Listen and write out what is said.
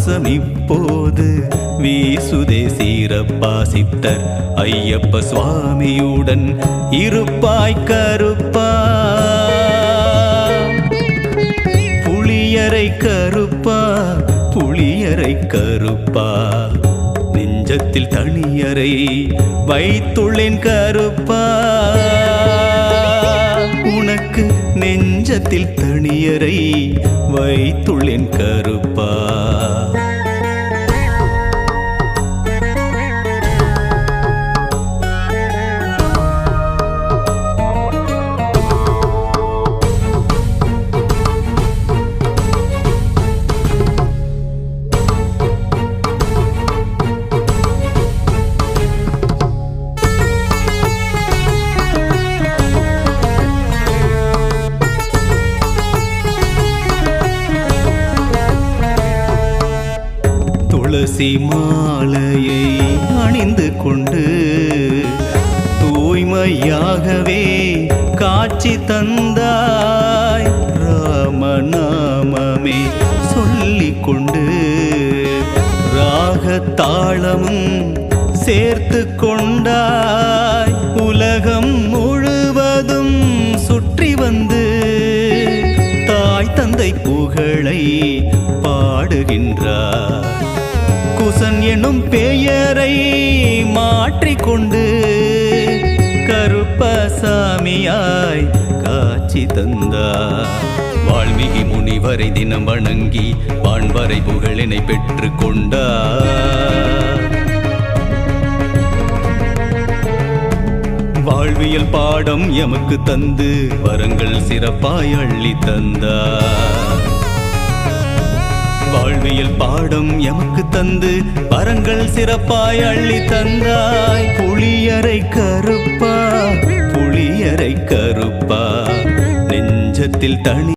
வாசம் இப்போது வீசுதே சீரப்பா சித்தர் ஐயப்ப சுவாமியுடன் இருப்பாய் கருப்பா. புளியரை கருப்பா புளியரை கருப்பா நெஞ்சத்தில் தனியரை வைத்துள்ளேன் கருப்பா. உனக்கு நெஞ்சத்தில் தனியரை வைத்துள்ளேன் கருப்பா. துளசி மாலையை அணிந்து கொண்டு தூய்மையாகவே காட்சி தந்தாய். ராமநாமமே சொல்லிக் கொண்டு ராகத்தாளமும் சேர்த்து கொண்டாய். உலகம் முழுவதும் சுற்றி வந்து தாய் தந்தை புகழை பாடுகின்றார். குசன் எனும் பெயரை மாற்றிக்கொண்டு கருப்பசாமியாய் காட்சி தந்தார். வால்மீகி முனிவரை தினம் வணங்கி வான்வரை புகழினை பெற்று கொண்டார். வாழ்வியல் பாடம் எமக்கு தந்து வரங்கள் சிறப்பாய் அள்ளி தந்தார். வாழ்வியல் பாடம் எமக்கு தந்து வரங்கள் சிறப்பாய் அள்ளி தந்தாய். புளியரை கருப்பா புளியரை கருப்பா நெஞ்சத்தில் தனி